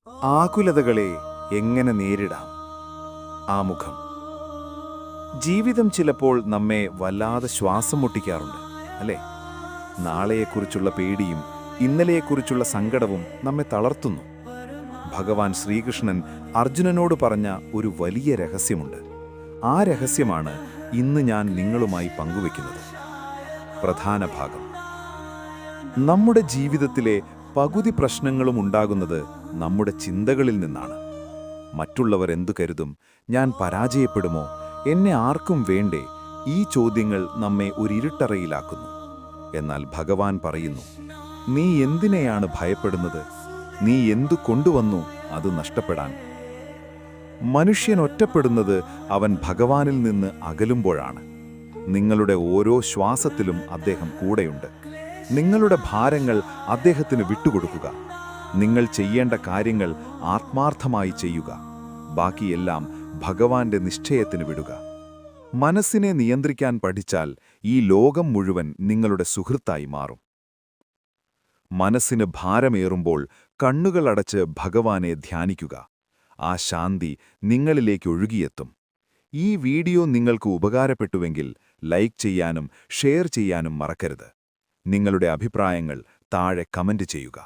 ആകുലതകളെ എങ്ങനെ നേരിടാം? ആമുഖം. ജീവിതം ചിലപ്പോൾ നമ്മെ വല്ലാതെ ശ്വാസം മുട്ടിക്കാറുണ്ട്, അല്ലേ? നാളെയെക്കുറിച്ചുള്ള പേടിയും ഇന്നലെയെക്കുറിച്ചുള്ള സങ്കടവും നമ്മെ തളർത്തുന്നു. ഭഗവാൻ ശ്രീകൃഷ്ണൻ അർജുനനോട് പറഞ്ഞ ഒരു വലിയ രഹസ്യമുണ്ട്. ആ രഹസ്യമാണ് ഇന്ന് ഞാൻ നിങ്ങളുമായി പങ്കുവെക്കുന്നത്. പ്രധാന ഭാഗം. നമ്മുടെ ജീവിതത്തിലെ പകുതി പ്രശ്നങ്ങളും ഉണ്ടാകുന്നത് നമ്മുടെ ചിന്തകളിൽ നിന്നാണ്. മറ്റുള്ളവർ എന്തു കരുതും, ഞാൻ പരാജയപ്പെടുമോ, എന്നെ ആർക്കും വേണ്ടേ, ഈ ചോദ്യങ്ങൾ നമ്മെ ഒരിരുട്ടറയിലാക്കുന്നു. എന്നാൽ ഭഗവാൻ പറയുന്നു, നീ എന്തിനെയാണ് ഭയപ്പെടുന്നത്? നീ എന്തു കൊണ്ടുവന്നു അത് നഷ്ടപ്പെടാൻ? മനുഷ്യൻ ഒറ്റപ്പെടുന്നത് അവൻ ഭഗവാനിൽ നിന്ന് അകലുമ്പോഴാണ്. നിങ്ങളുടെ ഓരോ ശ്വാസത്തിലും അദ്ദേഹം കൂടെയുണ്ട്. നിങ്ങളുടെ ഭാരങ്ങൾ അദ്ദേഹത്തിന് വിട്ടുകൊടുക്കുക. നിങ്ങൾ ചെയ്യേണ്ട കാര്യങ്ങൾ ആത്മാർത്ഥമായി ചെയ്യുക. ബാക്കിയെല്ലാം ഭഗവാന്റെ നിശ്ചയത്തിന് വിടുക. മനസ്സിനെ നിയന്ത്രിക്കാൻ പഠിച്ചാൽ ഈ ലോകം മുഴുവൻ നിങ്ങളുടെ സുഹൃത്തായി മാറും. മനസ്സിന് ഭാരമേറുമ്പോൾ കണ്ണുകളടച്ച് ഭഗവാനെ ധ്യാനിക്കുക. ആ ശാന്തി നിങ്ങളിലേക്ക് ഒഴുകിയെത്തും. ഈ വീഡിയോ നിങ്ങൾക്ക് ഉപകാരപ്പെട്ടുവെങ്കിൽ ലൈക്ക് ചെയ്യാനും ഷെയർ ചെയ്യാനും മറക്കരുത്. നിങ്ങളുടെ അഭിപ്രായങ്ങൾ താഴെ കമന്റ് ചെയ്യുക.